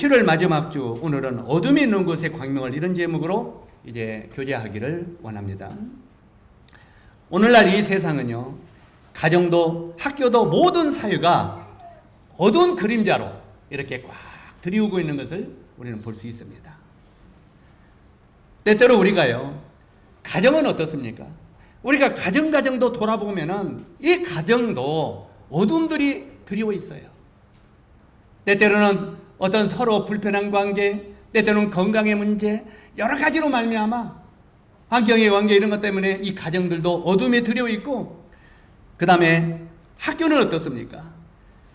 7월 마지막 주 오늘은 어둠이 있는 곳의 광명을 이런 제목으로 이제 교제하기를 원합니다. 오늘날 이 세상은요, 가정도 학교도 모든 사회가 어두운 그림자로 이렇게 꽉 들이우고 있는 것을 우리는 볼 수 있습니다. 때때로 우리가요, 가정은 어떻습니까? 우리가 가정도 돌아보면은 이 가정도 어둠들이 드리워 있어요. 때때로는 어떤 서로 불편한 관계, 때때로는 건강의 문제, 여러 가지로 말미암아 환경의 관계 이런 것 때문에 이 가정들도 어둠에 드리워 있고, 그 다음에 학교는 어떻습니까?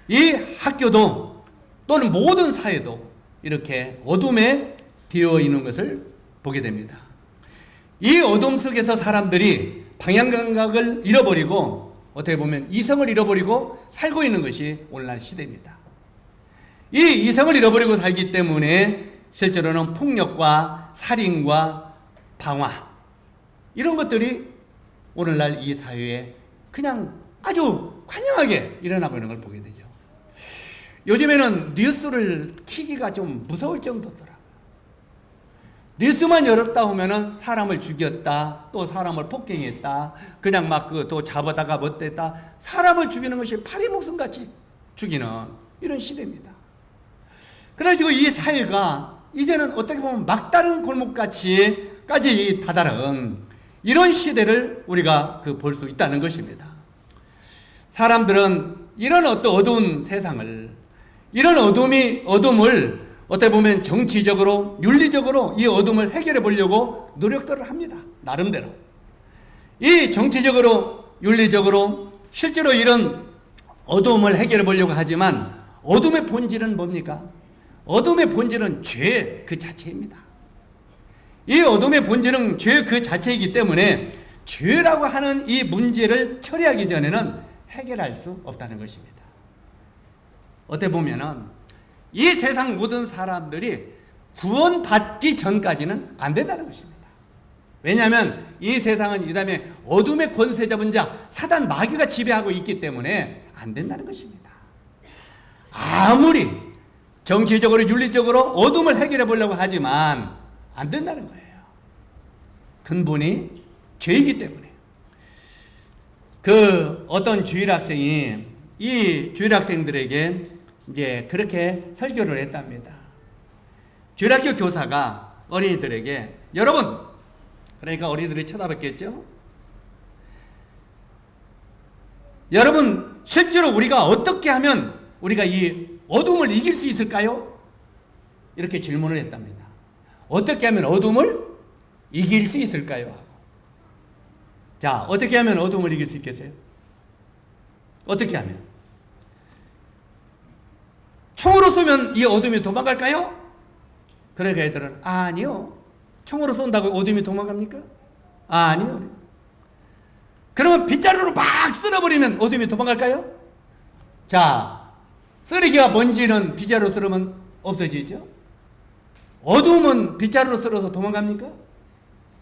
이 학교도 또는 모든 사회도 이렇게 어둠에 드리워 있는 것을 보게 됩니다. 이 어둠 속에서 사람들이 방향 감각을 잃어버리고 어떻게 보면 이성을 잃어버리고 살고 있는 것이 오늘날 시대입니다. 이 이성을 잃어버리고 살기 때문에 실제로는 폭력과 살인과 방화 이런 것들이 오늘날 이 사회에 그냥 아주 관영하게 일어나고 있는 걸 보게 되죠. 요즘에는 뉴스를 키기가 좀 무서울 정도더라고요. 뉴스만 열었다 하면은 사람을 죽였다, 또 사람을 폭행했다, 그냥 막 또 잡아다가 못됐다, 사람을 죽이는 것이 파리 목숨같이 죽이는 이런 시대입니다. 그래가지고 이 사회가 이제는 어떻게 보면 막다른 골목까지 다다른 이런 시대를 우리가 볼 수 있다는 것입니다. 사람들은 이런 어두운 세상을, 이런 어둠을 어떻게 보면 정치적으로, 윤리적으로 이 어둠을 해결해 보려고 노력들을 합니다. 나름대로. 이 정치적으로, 윤리적으로 실제로 이런 어둠을 해결해 보려고 하지만 어둠의 본질은 뭡니까? 어둠의 본질은 죄 그 자체입니다. 이 어둠의 본질은 죄 그 자체이기 때문에 죄라고 하는 이 문제를 처리하기 전에는 해결할 수 없다는 것입니다. 어떻게 보면은 이 세상 모든 사람들이 구원받기 전까지는 안 된다는 것입니다. 왜냐하면 이 세상은 이 다음에 어둠의 권세 잡은 자 사단 마귀가 지배하고 있기 때문에 안 된다는 것입니다. 아무리 정치적으로 윤리적으로 어둠을 해결해 보려고 하지만 안 된다는 거예요. 근본이 죄이기 때문에. 어떤 주일학생이 이 주일학생들에게 이제 그렇게 설교를 했답니다. 주일학교 교사가 어린이들에게, 여러분, 그러니까 어린이들이 쳐다봤겠죠? 여러분, 실제로 우리가 어떻게 하면 우리가 이 어둠을 이길 수 있을까요? 이렇게 질문을 했답니다. 어떻게 하면 어둠을 이길 수 있을까요? 자, 어떻게 하면 어둠을 이길 수 있겠어요? 어떻게 하면? 총으로 쏘면 이 어둠이 도망갈까요? 그러니까 애들은 아니요. 총으로 쏜다고 어둠이 도망갑니까? 아니요. 그러면 빗자루로 막 쓸어버리면 어둠이 도망갈까요? 자, 쓰레기와 먼지는 빗자루로 쓸으면 없어지죠? 어둠은 빗자루로 쓸어서 도망갑니까?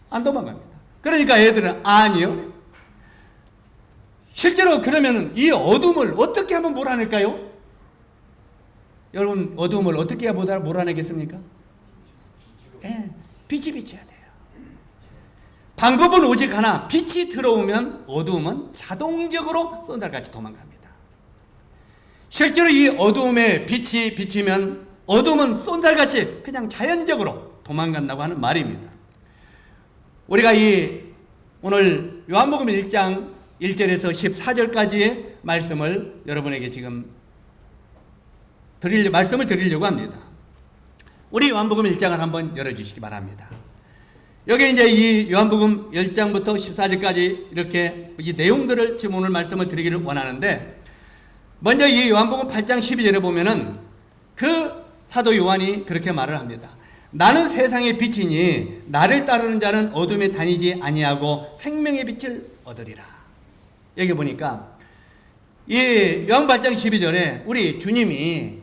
안 도망갑니다. 그러니까 애들은 아니요. 실제로 그러면 이 어둠을 어떻게 하면 몰아낼까요? 여러분, 어둠을 어떻게 해야 몰아내겠습니까? 빛이 비쳐야 돼요. 방법은 오직 하나, 빛이 들어오면 어둠은 자동적으로 쏜달같이 도망갑니다. 실제로 이 어둠에 빛이 비치면 어둠은 쏜달같이 그냥 자연적으로 도망간다고 하는 말입니다. 우리가 오늘 요한복음 1장 1절에서 14절까지의 말씀을 여러분에게 지금 말씀을 드리려고 합니다. 우리 요한복음 1장을 한번 열어주시기 바랍니다. 여기 이제 이 요한복음 1장부터 14절까지 이렇게 이 내용들을 지금 오늘 말씀을 드리기를 원하는데, 먼저 이 요한복음 8장 12절에 보면은 사도 요한이 그렇게 말을 합니다. 나는 세상의 빛이니 나를 따르는 자는 어둠에 다니지 아니하고 생명의 빛을 얻으리라. 여기 보니까 이 요한 8장 12절에 우리 주님이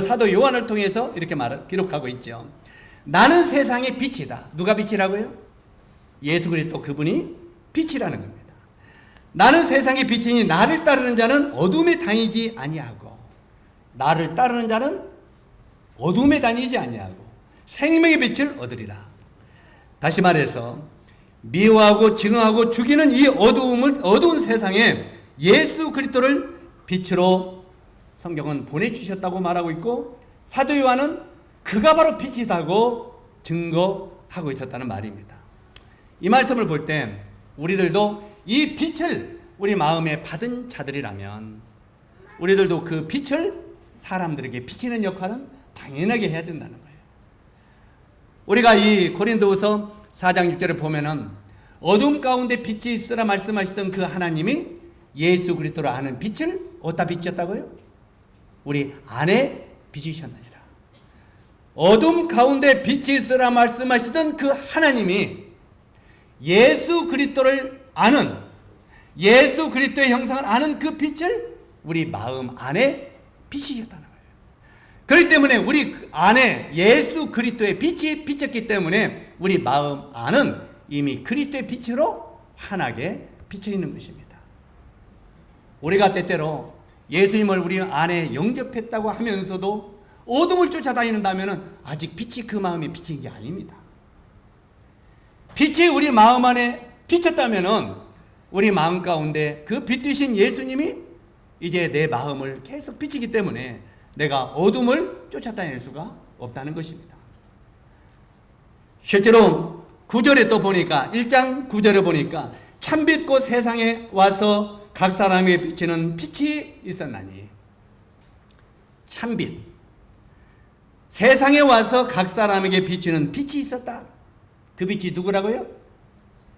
사도 요한을 통해서 이렇게 기록하고 있죠. 나는 세상의 빛이다. 누가 빛이라고요? 예수 그리스도 그분이 빛이라는 겁니다. 나는 세상의 빛이니 나를 따르는 자는 어둠에 다니지 아니하고, 나를 따르는 자는 어둠에 다니지 아니하고 생명의 빛을 얻으리라. 다시 말해서 미워하고 증오하고 죽이는 이 어두운 세상에 예수 그리스도를 빛으로 성경은 보내주셨다고 말하고 있고, 사도 요한은 그가 바로 빛이다고 증거하고 있었다는 말입니다. 이 말씀을 볼 때 우리들도 이 빛을 우리 마음에 받은 자들이라면 우리들도 그 빛을 사람들에게 비치는 역할은 당연하게 해야 된다는 거예요. 우리가 이 고린도후서 4장 6절을 보면은 어둠 가운데 빛이 있으라 말씀하시던 그 하나님이 예수 그리스도로 아는 빛을 어디다 비추셨다고요? 우리 안에 비추셨느니라. 어둠 가운데 빛이 있으라 말씀하시던 그 하나님이 예수 그리스도를 아는, 예수 그리스도의 형상을 아는 그 빛을 우리 마음 안에 비추셨다는 거예요. 그렇기 때문에 우리 안에 예수 그리스도의 빛이 비쳤기 때문에 우리 마음 안은 이미 그리스도의 빛으로 환하게 비쳐 있는 것입니다. 우리가 때때로 예수님을 우리 안에 영접했다고 하면서도 어둠을 쫓아다니는다면 아직 빛이 그 마음에 비친 게 아닙니다. 빛이 우리 마음 안에 비쳤다면 우리 마음 가운데 그 빛 되신 예수님이 이제 내 마음을 계속 비치기 때문에 내가 어둠을 쫓아다닐 수가 없다는 것입니다. 실제로 9절에 또 보니까 1장 9절에 보니까 참빛 곧 세상에 와서 각 사람에게 비치는 빛이 있었나니, 참빛, 세상에 와서 각 사람에게 비치는 빛이 있었다. 그 빛이 누구라고요?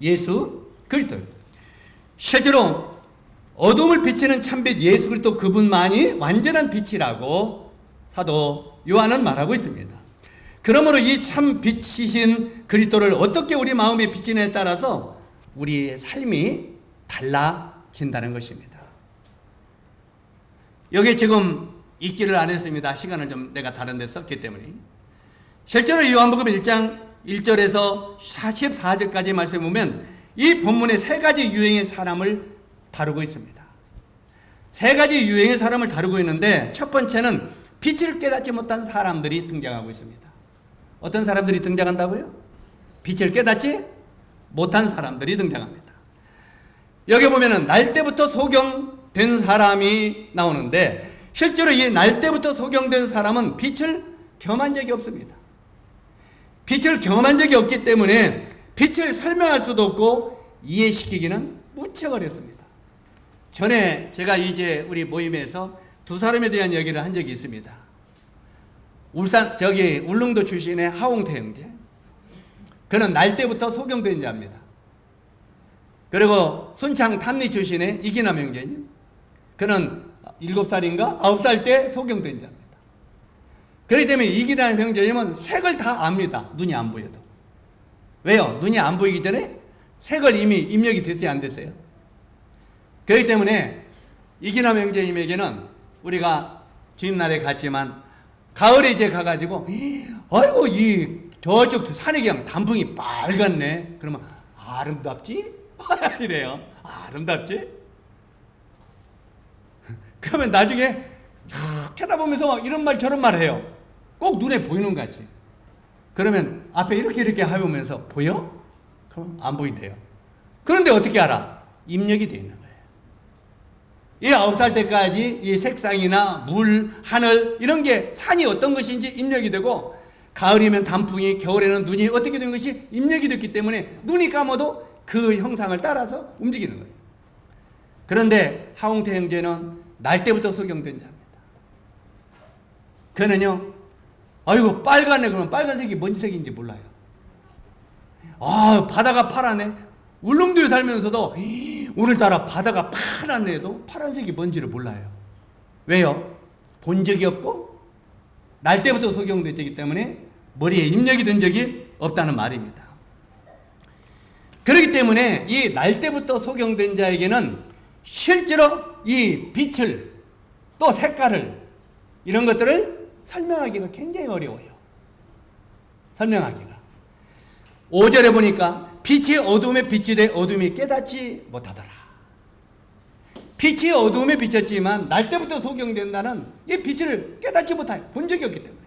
예수 그리스도. 실제로 어둠을 비치는 참빛 예수 그리스도 그분만이 완전한 빛이라고 사도 요한은 말하고 있습니다. 그러므로 이 참 빛이신 그리스도를 어떻게 우리 마음에 비치느냐에 따라서 우리의 삶이 달라진다는 것입니다. 여기 지금 읽기를 안 했습니다. 시간을 좀 내가 다른 데 썼기 때문에. 실제로 요한복음 1장 1절에서 44절까지 말씀을 보면 이 본문에 세 가지 유형의 사람을 다루고 있습니다. 세 가지 유형의 사람을 다루고 있는데 첫 번째는 빛을 깨닫지 못한 사람들이 등장하고 있습니다. 어떤 사람들이 등장한다고요? 빛을 깨닫지 못한 사람들이 등장합니다. 여기 보면은 날 때부터 소경된 사람이 나오는데 실제로 이 날 때부터 소경된 사람은 빛을 경험한 적이 없습니다. 빛을 경험한 적이 없기 때문에 빛을 설명할 수도 없고 이해시키기는 무척 어렵습니다. 전에 제가 이제 우리 모임에서 두 사람에 대한 얘기를 한 적이 있습니다. 울릉도 출신의 하홍태 형제. 그는 날 때부터 소경된 자입니다. 그리고 순창 탐리 출신의 이기남 형제님. 그는 7살인가 9살 때 소경된 자입니다. 그렇기 때문에 이기남 형제님은 색을 다 압니다. 눈이 안 보여도. 왜요? 눈이 안 보이기 전에 색을 이미 입력이 됐어요, 안 됐어요? 그렇기 때문에 이기남 형제님에게는 우리가 주임날에 갔지만 가을에 이제 가가지고 아이고 이 저쪽 산에 그냥 단풍이 빨갛네. 그러면 아름답지? 이래요. 아름답지? 그러면 나중에 쳐다보면서 막 이런 말 저런 말 해요. 꼭 눈에 보이는 것 같이. 그러면 앞에 이렇게 해보면서 보여? 그럼 안 보인대요. 그런데 어떻게 알아? 입력이 돼 있는 거예요. 이 9살 때까지 이 색상이나 물, 하늘 이런 게 산이 어떤 것인지 입력이 되고 가을이면 단풍이, 겨울에는 눈이 어떻게 되는 것이 입력이 됐기 때문에 눈이 감아도 그 형상을 따라서 움직이는 거예요. 그런데 하홍태 형제는 날 때부터 소경된 자입니다. 그는요, 아이고 빨간네 그러면 빨간색이 뭔 색인지 몰라요. 아 바다가 파랗네. 울릉도에 살면서도 오늘따라 바다가 파랗네도 파란색이 뭔지를 몰라요. 왜요? 본 적이 없고 날 때부터 소경됐기 때문에 머리에 입력이 된 적이 없다는 말입니다. 그렇기 때문에 이 날 때부터 소경된 자에게는 실제로 이 빛을 또 색깔을 이런 것들을 설명하기가 굉장히 어려워요. 설명하기가. 5절에 보니까 빛이 어둠에 빛이 돼 어둠이 깨닫지 못하더라. 빛이 어둠에 비쳤지만 날 때부터 소경된다는 이 빛을 깨닫지 못해요. 본 적이 없기 때문에.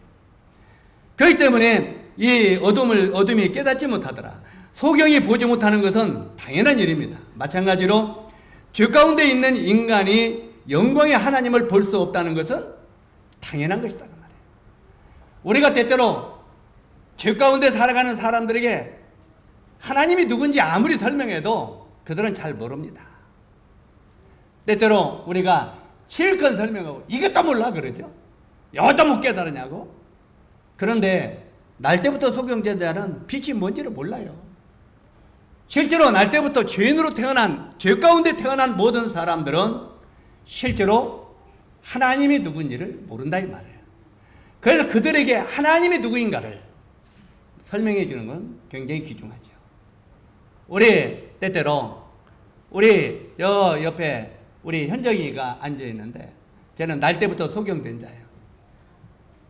그렇기 때문에 이 어둠이 깨닫지 못하더라. 소경이 보지 못하는 것은 당연한 일입니다. 마찬가지로 죄 가운데 있는 인간이 영광의 하나님을 볼 수 없다는 것은 당연한 것이다 그 말이에요. 우리가 때때로 죄 가운데 살아가는 사람들에게 하나님이 누군지 아무리 설명해도 그들은 잘 모릅니다. 때때로 우리가 실컷 설명하고 이것도 몰라 그러죠. 이것도 못 깨달으냐고. 그런데 날 때부터 소경제자는 빛이 뭔지를 몰라요. 실제로 날 때부터 죄인으로 태어난, 죄 가운데 태어난 모든 사람들은 실제로 하나님이 누군지를 모른다 이 말이에요. 그래서 그들에게 하나님이 누구인가를 설명해 주는 건 굉장히 귀중하죠. 우리 때때로 우리 저 옆에 우리 현정이가 앉아 있는데 쟤는 날 때부터 소경된 자예요.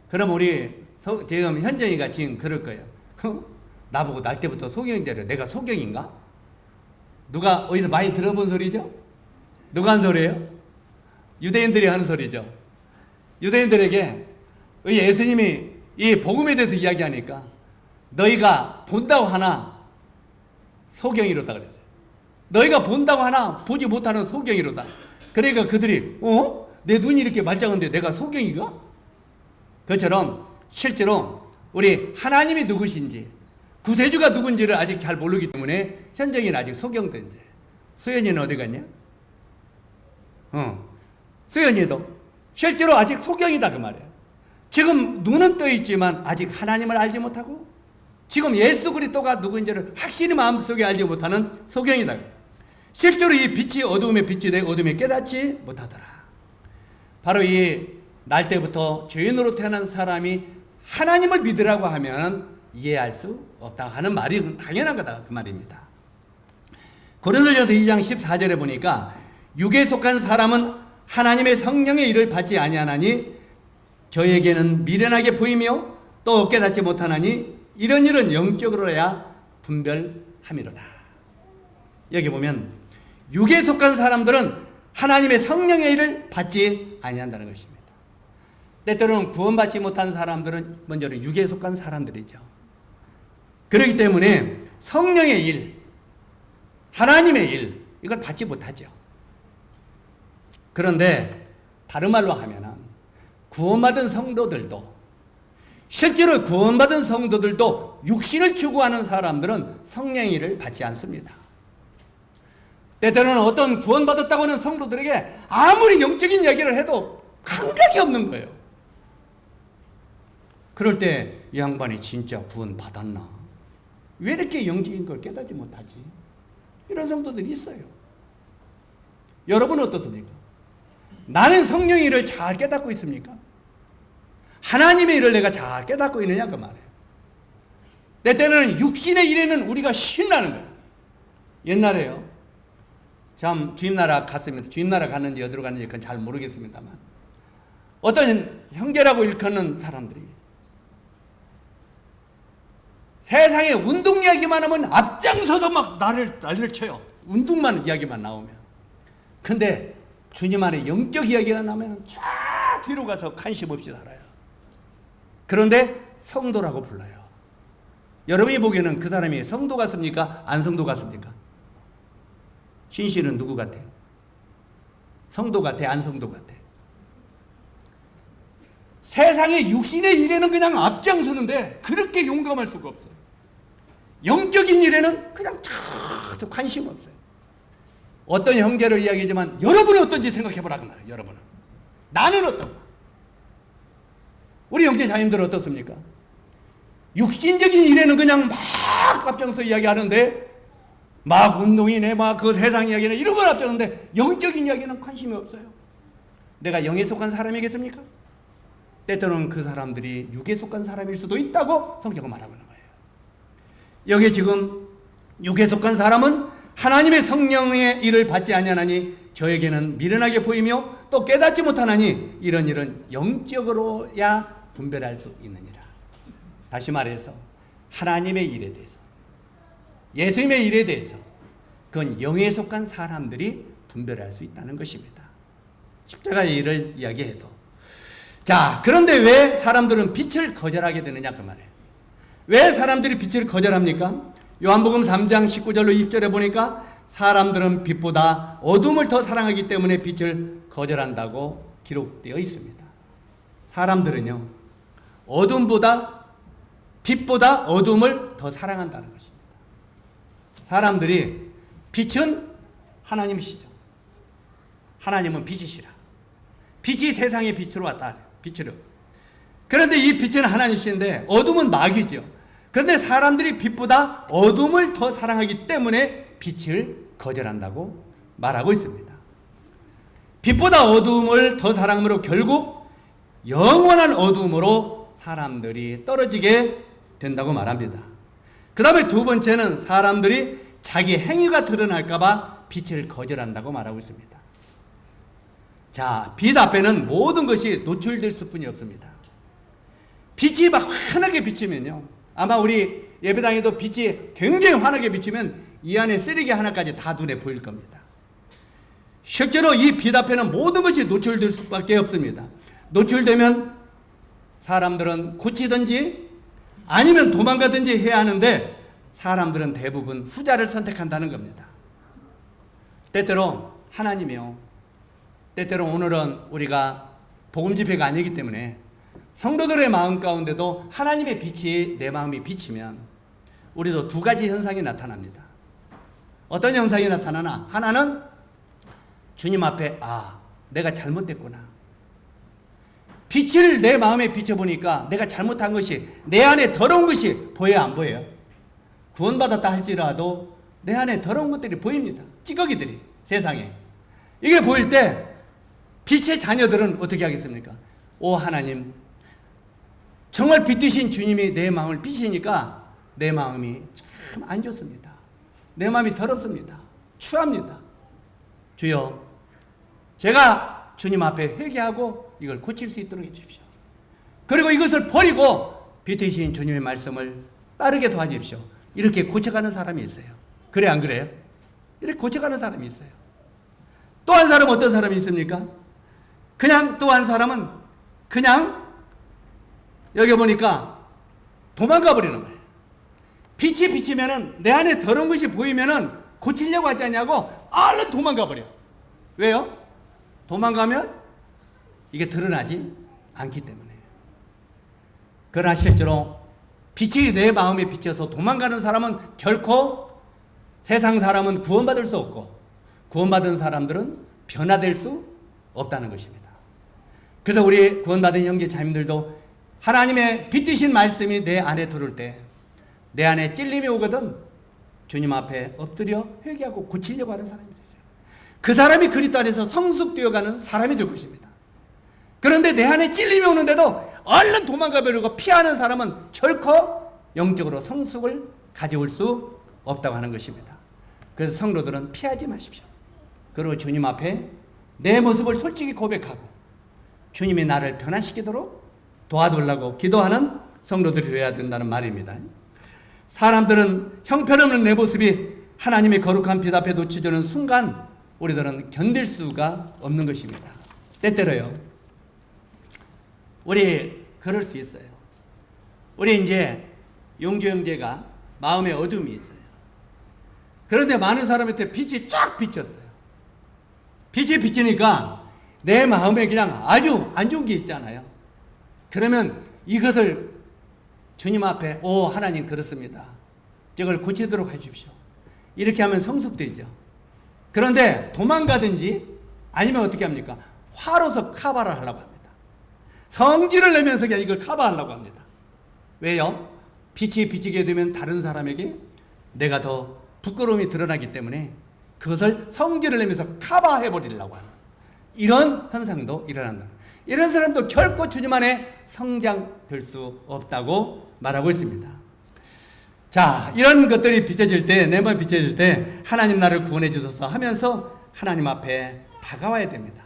그럼 우리 지금 현정이가 지금 그럴 거예요. 나보고 날 때부터 소경이래. 내가 소경인가? 누가 어디서 많이 들어본 소리죠? 누가 한 소리예요? 유대인들이 하는 소리죠. 유대인들에게 예수님이 이 복음에 대해서 이야기하니까 너희가 본다고 하나 소경이로다 그랬어요. 너희가 본다고 하나 보지 못하는 소경이로다. 그러니까 그들이 내 눈이 이렇게 말짱한데 내가 소경이가? 그처럼 실제로 우리 하나님이 누구신지 구세주가 누군지를 아직 잘 모르기 때문에 현정이는 아직 소경된 죄. 수연이는 어디 갔냐? 수연이도 실제로 아직 소경이다 그 말이에요. 지금 눈은 떠 있지만 아직 하나님을 알지 못하고 지금 예수 그리스도가 누구인지를 확실히 마음속에 알지 못하는 소경이다. 실제로 이 빛이 어두움에 빛이 되고 어둠에 깨닫지 못하더라. 바로 이 날 때부터 죄인으로 태어난 사람이 하나님을 믿으라고 하면 이해할 수 없다 하는 말이 당연한 거다 그 말입니다. 고린도전서 2장 14절에 보니까 육에 속한 사람은 하나님의 성령의 일을 받지 아니하나니 저에게는 미련하게 보이며 또 깨닫지 못하나니 이런 일은 영적으로야 분별함이로다. 여기 보면 육에 속한 사람들은 하나님의 성령의 일을 받지 아니한다는 것입니다. 때때로는 구원받지 못한 사람들은 먼저는 육에 속한 사람들이죠. 그렇기 때문에 성령의 일, 하나님의 일 이걸 받지 못하죠. 그런데 다른 말로 하면은 구원받은 성도들도 실제로 구원받은 성도들도 육신을 추구하는 사람들은 성령의 일을 받지 않습니다. 때때로는 어떤 구원받았다고 하는 성도들에게 아무리 영적인 이야기를 해도 감각이 없는 거예요. 그럴 때 이 양반이 진짜 구원받았나? 왜 이렇게 영적인 걸 깨닫지 못하지? 이런 성도들이 있어요. 여러분은 어떻습니까? 나는 성령의 일을 잘 깨닫고 있습니까? 하나님의 일을 내가 잘 깨닫고 있느냐 그 말이에요. 때때는 육신의 일에는 우리가 신나는 거예요. 옛날에요. 참 주임나라 갔습니다. 주임나라 갔는지 어디로 갔는지 그건 잘 모르겠습니다만 어떤 형제라고 일컫는 사람들이 세상에 운동 이야기만 하면 앞장서서 막 난리를 쳐요. 운동만 이야기만 나오면. 근데 주님 안에 영적 이야기가 나면 쫙 뒤로 가서 관심 없이 살아요. 그런데 성도라고 불러요. 여러분이 보기에는 그 사람이 성도 같습니까? 안 성도 같습니까? 신씨는 누구 같아요? 성도 같아? 안 성도 같아? 세상의 육신의 일에는 그냥 앞장서는데 그렇게 용감할 수가 없어요. 영적인 일에는 그냥 참 관심 없어요. 어떤 형제를 이야기하지만 여러분은 어떤지 생각해보라 그 말이에요. 여러분은. 나는 어떤가? 우리 형제 자님들은 어떻습니까? 육신적인 일에는 그냥 막 앞장서 이야기하는데 막 운동이네 막 그 세상 이야기네 이런 걸 앞장서는데 영적인 이야기는 관심이 없어요. 내가 영에 속한 사람이겠습니까? 때때로는 그 사람들이 육에 속한 사람일 수도 있다고 성경은 말하고 있는 거예요. 여기 지금 육에 속한 사람은 하나님의 성령의 일을 받지 아니하나니 저에게는 미련하게 보이며 또 깨닫지 못하나니 이런 일은 영적으로야 분별할 수 있느니라. 다시 말해서 하나님의 일에 대해서 예수님의 일에 대해서 그건 영에 속한 사람들이 분별할 수 있다는 것입니다. 십자가의 일을 이야기해도 자, 그런데 왜 사람들은 빛을 거절하게 되느냐 그 말이에요. 왜 사람들이 빛을 거절합니까? 요한복음 3장 19절로 20절에 보니까 사람들은 빛보다 어둠을 더 사랑하기 때문에 빛을 거절한다고 기록되어 있습니다. 사람들은요, 어둠보다 빛보다 어둠을 더 사랑한다는 것입니다. 사람들이 빛은 하나님이시죠. 하나님은 빛이시라. 빛이 세상의 빛으로 왔다. 빛으로. 그런데 이 빛은 하나님이신데 어둠은 마귀죠. 그런데 사람들이 빛보다 어둠을 더 사랑하기 때문에 빛을 거절한다고 말하고 있습니다. 빛보다 어둠을 더 사랑함으로 결국 영원한 어둠으로 사람들이 떨어지게 된다고 말합니다. 그 다음에 두 번째는 사람들이 자기 행위가 드러날까봐 빛을 거절한다고 말하고 있습니다. 자, 빛 앞에는 모든 것이 노출될 수뿐이 없습니다. 빛이 막 환하게 비치면요, 아마 우리 예배당에도 빛이 굉장히 환하게 비치면 이 안에 쓰레기 하나까지 다 눈에 보일 겁니다. 실제로 이 빛 앞에는 모든 것이 노출될 수밖에 없습니다. 노출되면 사람들은 고치든지 아니면 도망가든지 해야 하는데 사람들은 대부분 후자를 선택한다는 겁니다. 때때로 하나님이요, 때때로 오늘은 우리가 복음 집회가 아니기 때문에 성도들의 마음 가운데도 하나님의 빛이 내 마음이 비치면 우리도 두 가지 현상이 나타납니다. 어떤 현상이 나타나나? 하나는 주님 앞에 내가 잘못됐구나. 빛을 내 마음에 비춰보니까 내가 잘못한 것이, 내 안에 더러운 것이 보여요, 안 보여요? 구원받았다 할지라도 내 안에 더러운 것들이 보입니다. 찌꺼기들이 세상에. 이게 보일 때 빛의 자녀들은 어떻게 하겠습니까? 오 하나님, 정말 빛 되신 주님이 내 마음을 비치니까 내 마음이 참 안 좋습니다. 내 마음이 더럽습니다. 추합니다. 주여, 제가 주님 앞에 회개하고 이걸 고칠 수 있도록 해주십시오. 그리고 이것을 버리고 빛 되신 주님의 말씀을 따르게 도와주십시오. 이렇게 고쳐가는 사람이 있어요. 그래 안 그래요? 이렇게 고쳐가는 사람이 있어요. 또 한 사람은 어떤 사람이 있습니까? 또 한 사람은 그냥 여기 보니까 도망가 버리는 거예요. 빛이 비치면은 내 안에 더러운 것이 보이면은 고치려고 하지 않냐고 얼른 도망가 버려. 왜요? 도망가면 이게 드러나지 않기 때문에. 그러나 실제로 빛이 내 마음에 비쳐서 도망가는 사람은 결코 세상 사람은 구원받을 수 없고 구원받은 사람들은 변화될 수 없다는 것입니다. 그래서 우리 구원받은 형제 자매들도 하나님의 빛 되신 말씀이 내 안에 들어올 때 내 안에 찔림이 오거든 주님 앞에 엎드려 회개하고 고치려고 하는 사람이 되세요. 그 사람이 그리스도 안에서 성숙되어가는 사람이 될 것입니다. 그런데 내 안에 찔림이 오는데도 얼른 도망가 버리고 피하는 사람은 결코 영적으로 성숙을 가져올 수 없다고 하는 것입니다. 그래서 성도들은 피하지 마십시오. 그리고 주님 앞에 내 모습을 솔직히 고백하고 주님이 나를 변화시키도록 도와달라고 기도하는 성도들이 되어야 된다는 말입니다. 사람들은 형편없는 내 모습이 하나님의 거룩한 빛 앞에 놓쳐지는 순간 우리들은 견딜 수가 없는 것입니다. 때때로요, 우리 그럴 수 있어요. 우리 이제 용주 형제가 마음에 어둠이 있어요. 그런데 많은 사람한테 빛이 쫙 비쳤어요. 빛이 비치니까 내 마음에 그냥 아주 안 좋은 게 있잖아요. 그러면 이것을 주님 앞에 하나님 그렇습니다. 이걸 고치도록 해주십시오. 이렇게 하면 성숙되죠. 그런데 도망가든지 아니면 어떻게 합니까? 화로서 카바를 하려고 합니다. 성질을 내면서 그냥 이걸 카바하려고 합니다. 왜요? 빛이 비치게 되면 다른 사람에게 내가 더 부끄러움이 드러나기 때문에 그것을 성질을 내면서 카바해버리려고 하는 이런 현상도 일어난다. 이런 사람도 결코 주님 안에 성장될 수 없다고 말하고 있습니다. 자, 이런 것들이 비춰질 때, 내 마음이 비춰질 때 하나님 나를 구원해 주소서 하면서 하나님 앞에 다가와야 됩니다.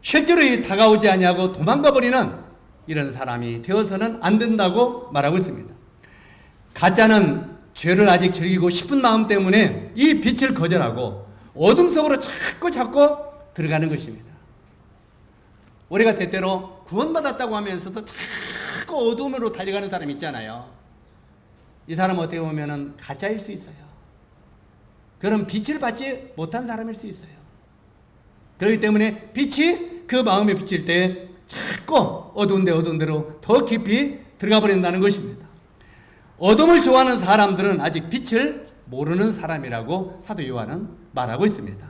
실제로 다가오지 아니하고 도망가 버리는 이런 사람이 되어서는 안 된다고 말하고 있습니다. 가짜는 죄를 아직 즐기고 싶은 마음 때문에 이 빛을 거절하고 어둠 속으로 자꾸 들어가는 것입니다. 우리가 때때로 구원받았다고 하면서도 자꾸 어둠으로 달려가는 사람 있잖아요. 이 사람은 어떻게 보면 가짜일 수 있어요. 그런 빛을 받지 못한 사람일 수 있어요. 그렇기 때문에 빛이 그 마음에 비칠 때 자꾸 어두운 데로 더 깊이 들어가 버린다는 것입니다. 어둠을 좋아하는 사람들은 아직 빛을 모르는 사람이라고 사도 요한은 말하고 있습니다.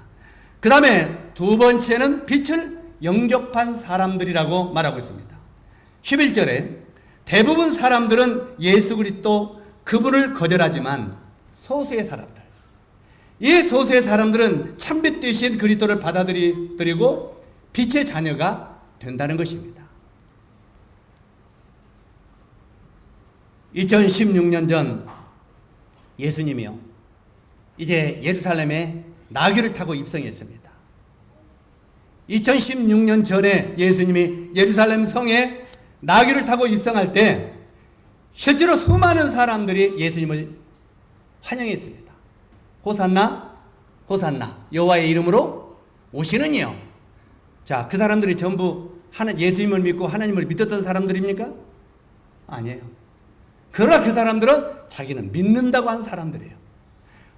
그 다음에 두 번째는 빛을 영접한 사람들이라고 말하고 있습니다. 11절에 대부분 사람들은 예수 그리스도 그분을 거절하지만 소수의 사람들, 이 소수의 사람들은 참빛 되신 그리스도를 받아들이고 빛의 자녀가 된다는 것입니다. 2016년 전 예수님이요, 이제 예루살렘에 나귀를 타고 입성했습니다. 2016년 전에 예수님이 예루살렘 성에 나귀를 타고 입성할 때 실제로 수많은 사람들이 예수님을 환영했습니다. 호산나 호산나 여호와의 이름으로 오시는 이요. 자, 그 사람들이 전부 예수님을 믿고 하나님을 믿었던 사람들입니까? 아니에요. 그러나 그 사람들은 자기는 믿는다고 한 사람들이에요.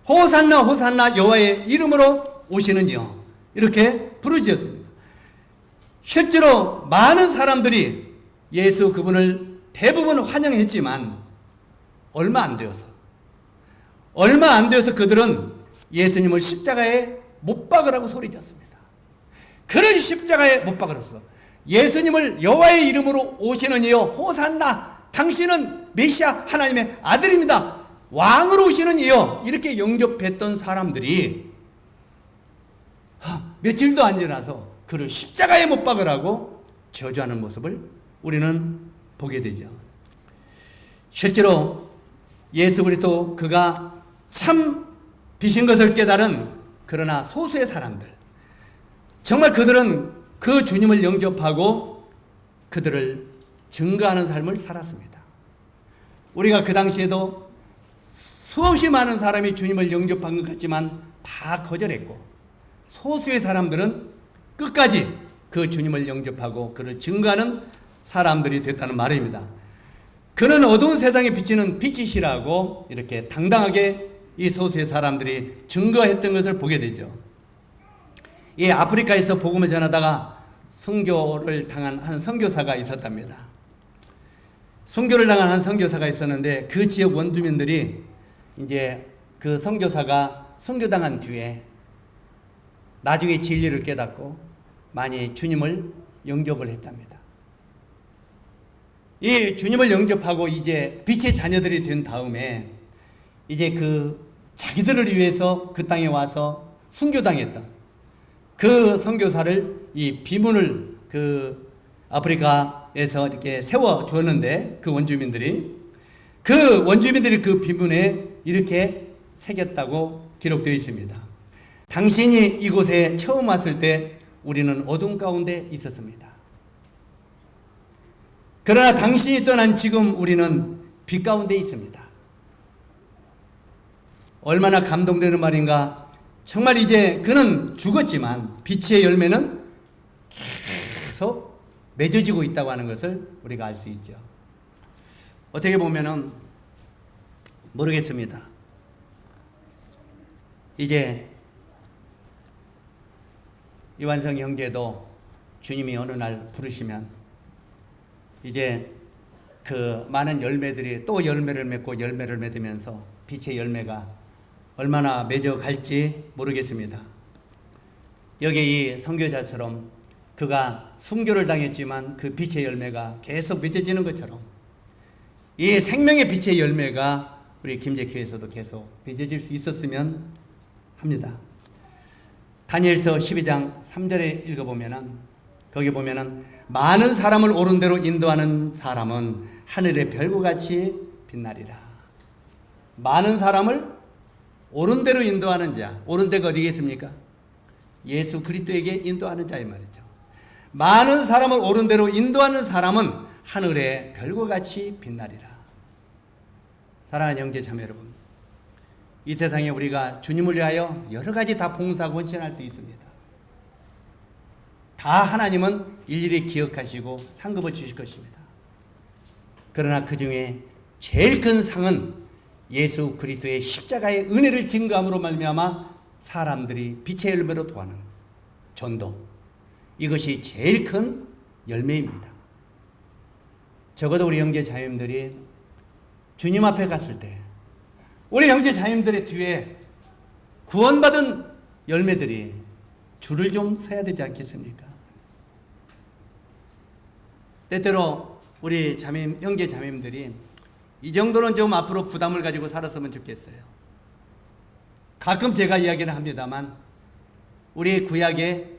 호산나 호산나 여호와의 이름으로 오시는 이요, 이렇게 부르짖었습니다. 실제로 많은 사람들이 예수 그분을 대부분 환영했지만 얼마 안 되어서 그들은 예수님을 십자가에 못 박으라고 소리쳤습니다. 그를 십자가에 못 박으랬어. 예수님을 여호와의 이름으로 오시는 이요 호산나, 당신은 메시아 하나님의 아들입니다, 왕으로 오시는 이요, 이렇게 영접했던 사람들이 며칠도 안 지나서 그를 십자가에 못 박으라고 저주하는 모습을 우리는 보게 되죠. 실제로 예수 그리스도 그가 참 빛인 것을 깨달은 그러나 소수의 사람들, 정말 그들은 그 주님을 영접하고 그들을 증거하는 삶을 살았습니다. 우리가 그 당시에도 수없이 많은 사람이 주님을 영접한 것 같지만 다 거절했고, 소수의 사람들은 끝까지 그 주님을 영접하고 그를 증거하는 사람들이 됐다는 말입니다. 그는 어두운 세상에 비치는 빛이시라고 이렇게 당당하게 이 소수의 사람들이 증거했던 것을 보게 되죠. 이 아프리카에서 복음을 전하다가 순교를 당한 한 선교사가 있었답니다. 순교를 당한 한 선교사가 있었는데 그 지역 원주민들이 이제 그 선교사가 순교당한 뒤에 나중에 진리를 깨닫고 많이 주님을 영접을 했답니다. 이 주님을 영접하고 이제 빛의 자녀들이 된 다음에 이제 그 자기들을 위해서 그 땅에 와서 순교당했던 그 선교사를 이 비문을 그 아프리카에서 이렇게 세워 주었는데 그 원주민들이 그 비문에 이렇게 새겼다고 기록되어 있습니다. 당신이 이곳에 처음 왔을 때 우리는 어둠 가운데 있었습니다. 그러나 당신이 떠난 지금 우리는 빛 가운데 있습니다. 얼마나 감동되는 말인가. 정말 이제 그는 죽었지만 빛의 열매는 계속 맺어지고 있다고 하는 것을 우리가 알 수 있죠. 어떻게 보면은 모르겠습니다. 이제 이완성 형제도 주님이 어느 날 부르시면 이제 그 많은 열매들이 또 열매를 맺고 열매를 맺으면서 빛의 열매가 얼마나 맺어갈지 모르겠습니다. 여기 이 선교자처럼 그가 순교를 당했지만 그 빛의 열매가 계속 맺어지는 것처럼 이 생명의 빛의 열매가 우리 김제교회에서도 계속 맺어질 수 있었으면 합니다. 다니엘서 12장 3절에 읽어보면은 거기 보면은 많은 사람을 옳은 대로 인도하는 사람은 하늘의 별과 같이 빛나리라. 많은 사람을 옳은 대로 인도하는 자, 옳은 데가 어디겠습니까? 예수 그리스도에게 인도하는 자의 말이죠. 많은 사람을 옳은 대로 인도하는 사람은 하늘의 별과 같이 빛나리라. 사랑하는 형제 자매 여러분, 이 세상에 우리가 주님을 위하여 여러 가지 다 봉사하고 헌신할 수 있습니다. 다 하나님은 일일이 기억하시고 상급을 주실 것입니다. 그러나 그 중에 제일 큰 상은 예수 그리스도의 십자가의 은혜를 증거함으로 말미암아 사람들이 빛의 열매로 도하는 전도, 이것이 제일 큰 열매입니다. 적어도 우리 형제 자매님들이 주님 앞에 갔을 때 우리 형제 자매님들의 뒤에 구원받은 열매들이 줄을 좀 서야 되지 않겠습니까? 때때로 우리 형제 자매님들이 이 정도는 좀 앞으로 부담을 가지고 살았으면 좋겠어요. 가끔 제가 이야기를 합니다만 우리 구약의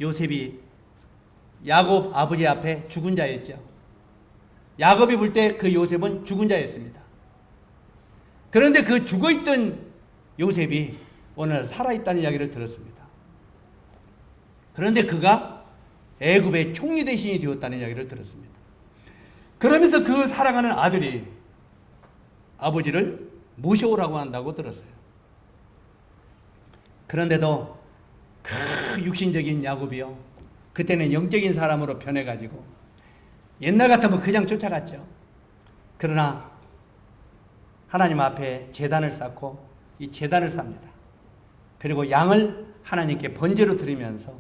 요셉이 야곱 아버지 앞에 죽은 자였죠. 야곱이 볼 때 그 요셉은 죽은 자였습니다. 그런데 그 죽어있던 요셉이 오늘 살아있다는 이야기를 들었습니다. 그런데 그가 애굽의 총리 대신이 되었다는 이야기를 들었습니다. 그러면서 그 사랑하는 아들이 아버지를 모셔오라고 한다고 들었어요. 그런데도 그 육신적인 야곱이요, 그때는 영적인 사람으로 변해가지고 옛날 같으면 그냥 쫓아갔죠. 그러나 하나님 앞에 제단을 쌓고 이 제단을 쌉니다. 그리고 양을 하나님께 번제로 드리면서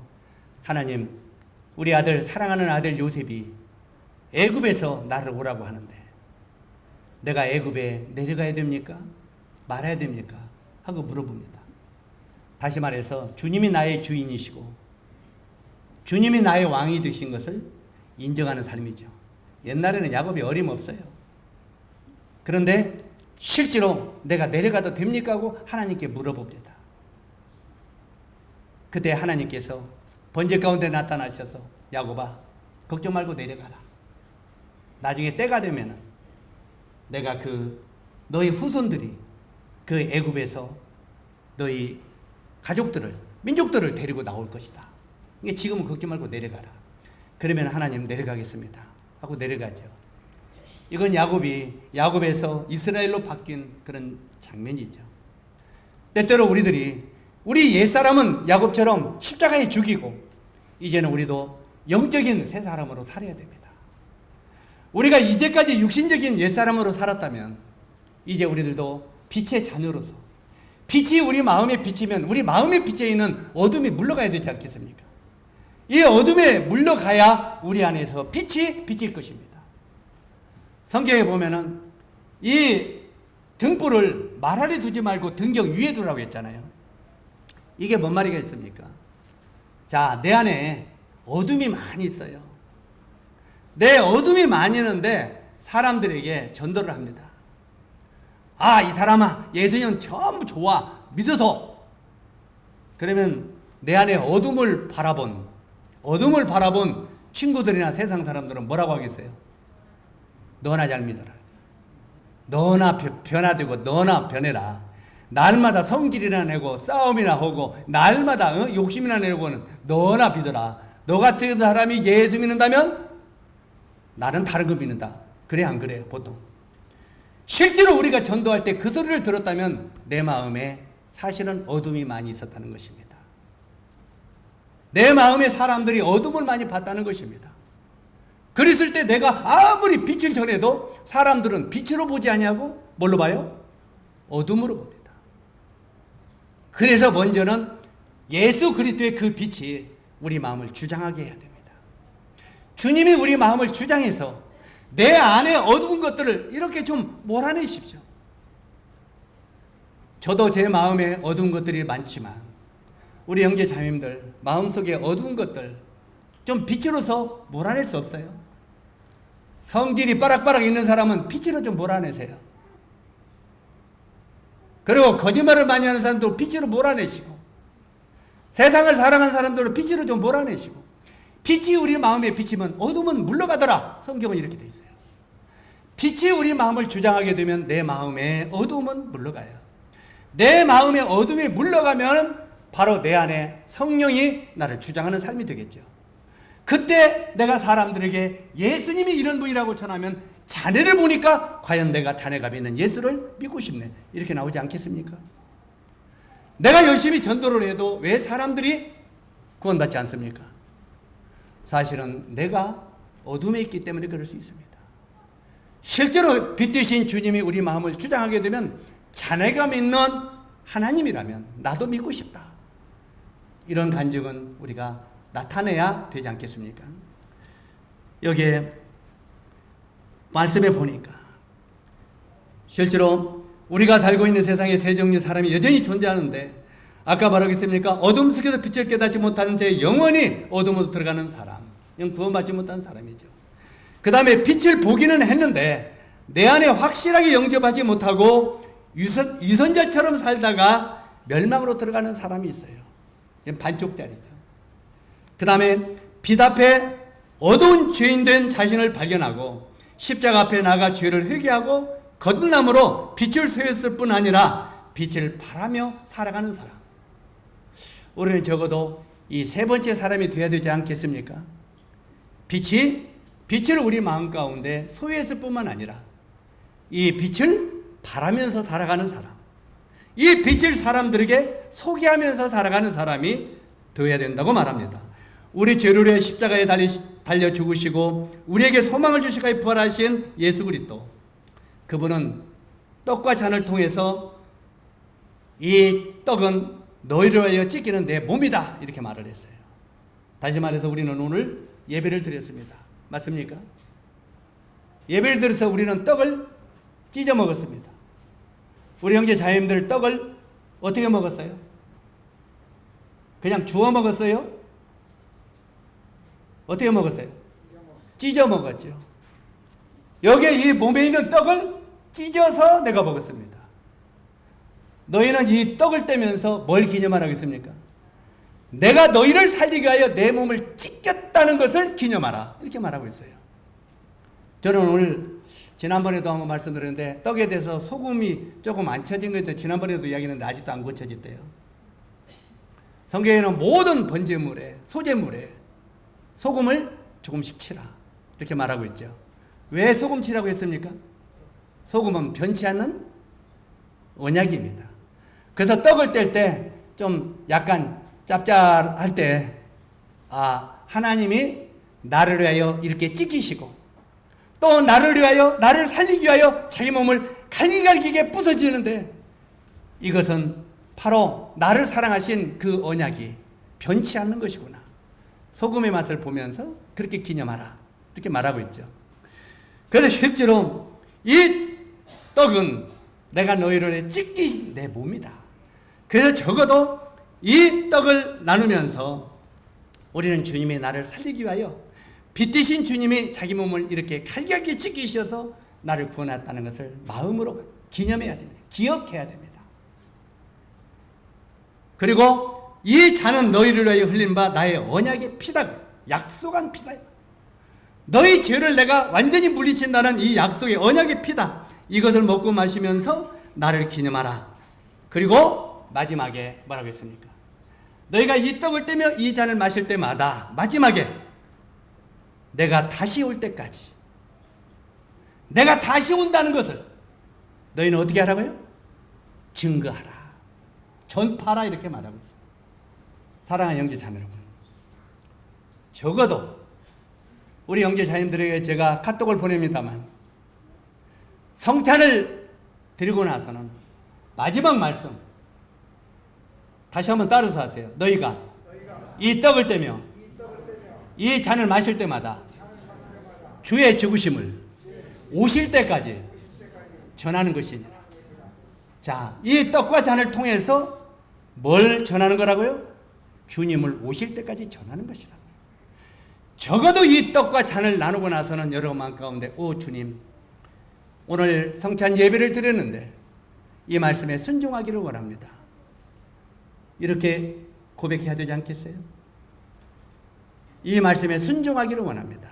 하나님, 우리 아들, 사랑하는 아들 요셉이 애굽에서 나를 오라고 하는데 내가 애굽에 내려가야 됩니까? 말아야 됩니까? 하고 물어봅니다. 다시 말해서 주님이 나의 주인이시고 주님이 나의 왕이 되신 것을 인정하는 삶이죠. 옛날에는 야곱이 어림없어요. 그런데 실제로 내가 내려가도 됩니까? 하고 하나님께 물어봅니다. 그때 하나님께서 번제 가운데 나타나셔서 야곱아, 걱정 말고 내려가라. 나중에 때가 되면은 내가 너희 후손들이 그 애굽에서 너희 가족들을, 민족들을 데리고 나올 것이다. 지금은 걱정 말고 내려가라. 그러면 하나님 내려가겠습니다 하고 내려가죠. 이건 야곱에서 이스라엘로 바뀐 그런 장면이죠. 때때로 우리 옛사람은 야곱처럼 십자가에 죽이고 이제는 우리도 영적인 새 사람으로 살아야 됩니다. 우리가 이제까지 육신적인 옛사람으로 살았다면 이제 우리들도 빛의 자녀로서 빛이 우리 마음에 비치면 우리 마음에 비쳐 있는 어둠이 물러가야 되지 않겠습니까? 이 어둠에 물러가야 우리 안에서 빛이 비칠 것입니다. 성경에 보면은 이 등불을 말 아래 두지 말고 등경 위에 두라고 했잖아요. 이게 뭔 말이겠습니까? 자, 내 안에 어둠이 많이 있어요. 내 어둠이 많이 있는데 사람들에게 전도를 합니다. 아, 이 사람아, 예수님 전부 좋아, 믿어서. 그러면 내 안에 어둠을 바라본 친구들이나 세상 사람들은 뭐라고 하겠어요? 너나 잘 믿어라. 너나 변화되고 너나 변해라. 날마다 성질이나 내고 싸움이나 하고 날마다 욕심이나 내고는 너나 믿어라. 너 같은 사람이 예수 믿는다면 나는 다른 거 믿는다. 그래 안 그래요? 보통 실제로 우리가 전도할 때 그 소리를 들었다면 내 마음에 사실은 어둠이 많이 있었다는 것입니다. 내 마음에 사람들이 어둠을 많이 봤다는 것입니다. 그랬을 때 내가 아무리 빛을 전해도 사람들은 빛으로 보지 아니하고 뭘로 봐요? 어둠으로 봅니다. 그래서 먼저는 예수 그리스도의 그 빛이 우리 마음을 주장하게 해야 됩니다. 주님이 우리 마음을 주장해서 내 안에 어두운 것들을 이렇게 좀 몰아내십시오. 저도 제 마음에 어두운 것들이 많지만 우리 형제 자매님들 마음속에 어두운 것들 좀 빛으로서 몰아낼 수 없어요? 성질이 빠락빠락 있는 사람은 빛으로 좀 몰아내세요. 그리고 거짓말을 많이 하는 사람도 빛으로 몰아내시고 세상을 사랑하는 사람들은 빛으로 좀 몰아내시고 빛이 우리 마음에 비치면 어둠은 물러가더라. 성경은 이렇게 되어 있어요. 빛이 우리 마음을 주장하게 되면 내 마음의 어둠은 물러가요. 내 마음의 어둠이 물러가면 바로 내 안에 성령이 나를 주장하는 삶이 되겠죠. 그때 내가 사람들에게 예수님이 이런 분이라고 전하면 자네를 보니까 과연 내가 자네가 믿는 예수를 믿고 싶네. 이렇게 나오지 않겠습니까? 내가 열심히 전도를 해도 왜 사람들이 구원받지 않습니까? 사실은 내가 어둠에 있기 때문에 그럴 수 있습니다. 실제로 빛 되신 주님이 우리 마음을 주장하게 되면 자네가 믿는 하나님이라면 나도 믿고 싶다. 이런 간증은 우리가 나타내야 되지 않겠습니까? 여기에 말씀에 보니까 실제로 우리가 살고 있는 세상에 세 종류의 사람이 여전히 존재하는데 아까 말하겠습니까? 어둠 속에서 빛을 깨닫지 못하는 자 영원히 어둠으로 들어가는 사람, 이건 구원받지 못한 사람이죠. 그 다음에 빛을 보기는 했는데 내 안에 확실하게 영접하지 못하고 유선자처럼 살다가 멸망으로 들어가는 사람이 있어요. 이건 반쪽짜리죠. 그 다음에 빛 앞에 어두운 죄인 된 자신을 발견하고 십자가 앞에 나가 죄를 회개하고 거듭남으로 빛을 소유했을 뿐 아니라 빛을 바라며 살아가는 사람. 우리는 적어도 이 세 번째 사람이 되어야 되지 않겠습니까? 빛을 우리 마음 가운데 소유했을 뿐만 아니라 이 빛을 바라면서 살아가는 사람, 이 빛을 사람들에게 소개하면서 살아가는 사람이 되어야 된다고 말합니다. 우리 죄를 위해 십자가에 달려 죽으시고 우리에게 소망을 주시기까지 부활하신 예수 그리스도, 그분은 떡과 잔을 통해서 이 떡은 너희를 위하여 찢기는 내 몸이다 이렇게 말을 했어요. 다시 말해서 우리는 오늘 예배를 드렸습니다. 맞습니까? 예배를 드려서 우리는 떡을 찢어 먹었습니다. 우리 형제 자매님들 떡을 어떻게 먹었어요? 그냥 주워 먹었어요? 어떻게 먹었어요? 찢어 먹었죠. 여기에 이 몸에 있는 떡을 찢어서 내가 먹었습니다. 너희는 이 떡을 떼면서 뭘 기념하라겠습니까? 내가 너희를 살리기 위하여 내 몸을 찢겼다는 것을 기념하라 이렇게 말하고 있어요. 저는 오늘 지난번에도 한번 말씀드렸는데 떡에 대해서 소금이 조금 안 쳐진 것에 대해서 지난번에도 이야기했는데 아직도 안 고쳐졌대요. 성경에는 모든 번제물에 소제물에 소금을 조금씩 치라 이렇게 말하고 있죠. 왜 소금 치라고 했습니까? 소금은 변치 않는 언약입니다. 그래서 떡을 뗄 때 좀 약간 짭짤할 때 하나님이 나를 위하여 이렇게 찢기시고 또 나를 위하여 나를 살리기 위하여 자기 몸을 갈기갈기게 부서지는데 이것은 바로 나를 사랑하신 그 언약이 변치 않는 것이구나. 소금의 맛을 보면서 그렇게 기념하라 이렇게 말하고 있죠. 그래서 실제로 이 떡은 내가 너희를 찢긴 내 몸이다. 그래서 적어도 이 떡을 나누면서 우리는 주님이 나를 살리기 위하여 빛 되신 주님이 자기 몸을 이렇게 칼갈기 찢기셔서 나를 구원했다는 것을 마음으로 기념해야 됩니다. 기억해야 됩니다. 그리고 이 잔은 너희를 위하여 흘린 바 나의 언약의 피다. 약속한 피다. 너희 죄를 내가 완전히 물리친다는 이 약속의 언약의 피다. 이것을 먹고 마시면서 나를 기념하라. 그리고 마지막에 뭐라고 했습니까? 너희가 이 떡을 떼며 이 잔을 마실 때마다 마지막에 내가 다시 올 때까지 내가 다시 온다는 것을 너희는 어떻게 하라고요? 증거하라. 전파하라 이렇게 말하고 있어요. 사랑하는 형제 자매 여러분, 적어도 우리 형제 자매들에게 제가 카톡을 보냅니다만 성찬을 드리고 나서는 마지막 말씀 다시 한번 따라서 하세요. 너희가 이 떡을 떼며 이 잔을 마실 때마다 주의 죽으심을 오실 때까지 전하는 것이니라. 자, 이 떡과 잔을 통해서 뭘 전하는 거라고요? 주님을 오실 때까지 전하는 것이라. 적어도 이 떡과 잔을 나누고 나서는 여러분 마음 가운데 오 주님, 오늘 성찬 예배를 드렸는데 이 말씀에 순종하기를 원합니다. 이렇게 고백해야 되지 않겠어요? 이 말씀에 순종하기를 원합니다.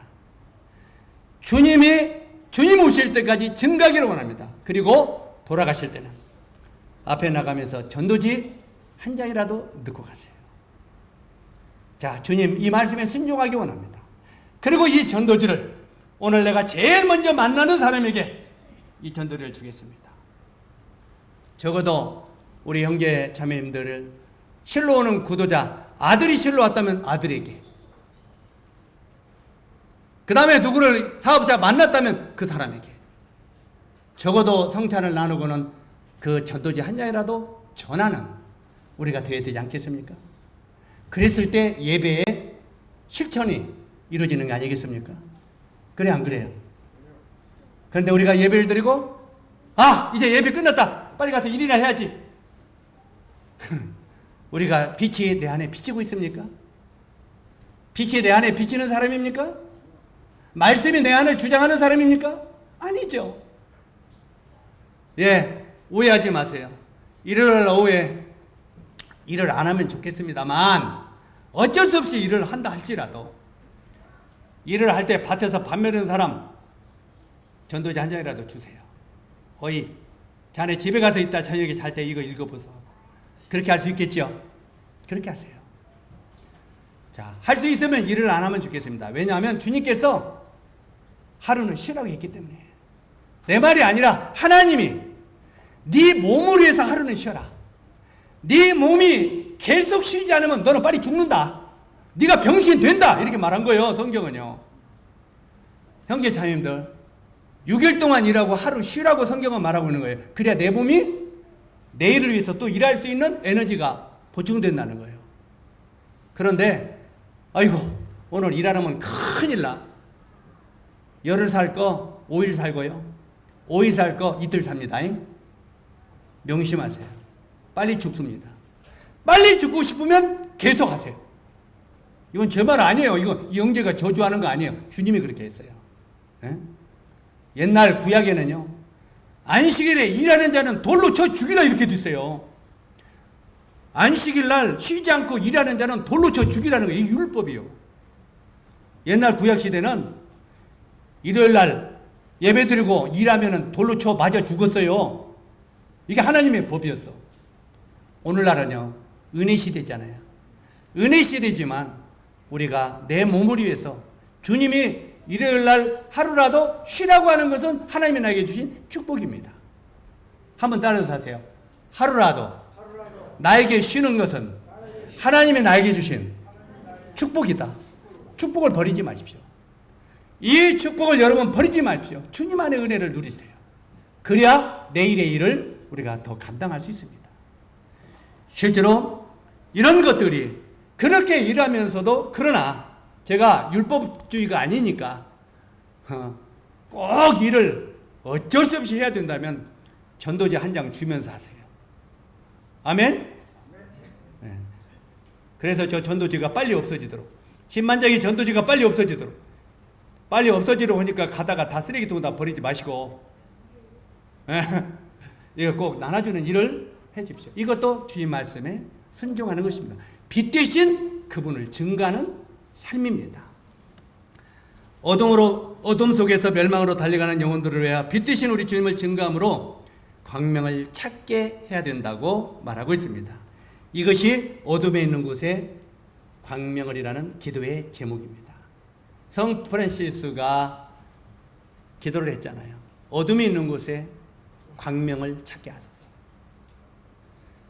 주님 오실 때까지 증가하기를 원합니다. 그리고 돌아가실 때는 앞에 나가면서 전도지 한 장이라도 넣고 가세요. 자, 주님 이 말씀에 순종하기 원합니다. 그리고 이 전도지를 오늘 내가 제일 먼저 만나는 사람에게 이 전도지를 주겠습니다. 적어도 우리 형제 자매님들을 실로 오는 구도자, 아들이 실로 왔다면 아들에게, 그 다음에 누구를 사업자 만났다면 그 사람에게 적어도 성찬을 나누고는 그 전도지 한 장이라도 전하는 우리가 되어야 되지 않겠습니까? 그랬을 때 예배의 실천이 이루어지는 게 아니겠습니까? 그래 안 그래요? 그런데 우리가 예배를 드리고 이제 예배 끝났다 빨리 가서 일이나 해야지. 우리가 빛이 내 안에 비치고 있습니까? 빛이 내 안에 비치는 사람입니까? 말씀이 내 안을 주장하는 사람입니까? 아니죠. 오해하지 마세요. 일요일 오후에 일을 안 하면 좋겠습니다만 어쩔 수 없이 일을 한다 할지라도 일을 할 때 밭에서 밥 메르는 사람 전도지 한 장이라도 주세요. 어이 자네 집에 가서 있다 저녁에 잘 때 이거 읽어보소. 그렇게 할 수 있겠죠? 그렇게 하세요. 자, 할 수 있으면 일을 안 하면 좋겠습니다. 왜냐하면 주님께서 하루는 쉬라고 했기 때문에. 내 말이 아니라 하나님이 네 몸을 위해서 하루는 쉬어라. 네 몸이 계속 쉬지 않으면 너는 빨리 죽는다. 네가 병신 된다. 이렇게 말한 거예요. 성경은요. 형제 자매님들 6일 동안 일하고 하루 쉬라고 성경은 말하고 있는 거예요. 그래야 내 몸이 내일을 위해서 또 일할 수 있는 에너지가 보충된다는 거예요. 그런데 아이고 오늘 일하려면 큰일 나. 열흘 살 거 5일 살고요. 5일 살 거 이틀 삽니다. 명심하세요. 빨리 죽습니다. 빨리 죽고 싶으면 계속 하세요. 이건 제 말 아니에요. 이거 이 형제가 저주하는 거 아니에요. 주님이 그렇게 했어요. 옛날 구약에는요. 안식일에 일하는 자는 돌로 쳐 죽이라 이렇게 됐어요. 안식일 날 쉬지 않고 일하는 자는 돌로 쳐 죽이라는 거예요. 이게 율법이요. 옛날 구약 시대는 일요일 날 예배 드리고 일하면은 돌로 쳐 맞아 죽었어요. 이게 하나님의 법이었어. 오늘날은요. 은혜 시대잖아요. 은혜 시대지만 우리가 내 몸을 위해서 주님이 일요일 날 하루라도 쉬라고 하는 것은 하나님이 나에게 주신 축복입니다. 한번 따라서 하세요. 하루라도 나에게 쉬는 것은 하나님이 나에게 주신 축복이다. 축복을 버리지 마십시오. 이 축복을 여러분 버리지 마십시오. 주님 안의 은혜를 누리세요. 그래야 내일의 일을 우리가 더 감당할 수 있습니다. 실제로 이런 것들이 그렇게 일하면서도 그러나 제가 율법주의가 아니니까 꼭 일을 어쩔 수 없이 해야 된다면 전도지 한 장 주면서 하세요. 아멘? 네. 그래서 저 전도지가 빨리 없어지도록 10만장의 전도지가 빨리 없어지도록 빨리 없어지려고 하니까 가다가 다 쓰레기통 다 버리지 마시고 이거 꼭 나눠주는 일을 해 주십시오. 이것도 주님 말씀에 순종하는 것입니다. 빛 대신 그분을 증거하는 삶입니다. 어둠 속에서 멸망으로 달려가는 영혼들을 위하여 빛 대신 우리 주님을 증거함으로 광명을 찾게 해야 된다고 말하고 있습니다. 이것이 어둠에 있는 곳에 광명을이라는 기도의 제목입니다. 성 프란시스가 기도를 했잖아요. 어둠이 있는 곳에 광명을 찾게 하소서.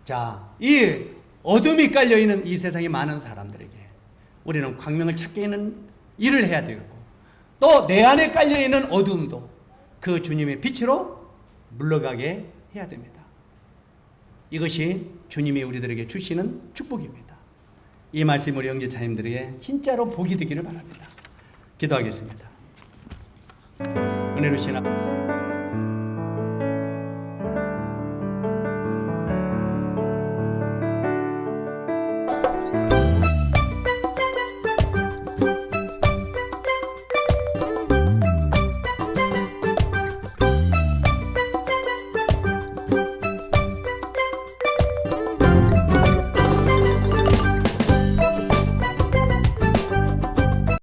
자, 이 어둠이 깔려있는 이 세상의 많은 사람들에게 우리는 광명을 찾게 하는 일을 해야 되겠고 또 내 안에 깔려있는 어둠도 그 주님의 빛으로 물러가게 해야 됩니다. 이것이 주님이 우리들에게 주시는 축복입니다. 이 말씀 우리 형제 자님들에게 진짜로 복이 되기를 바랍니다. 기도하겠습니다. 은혜로우신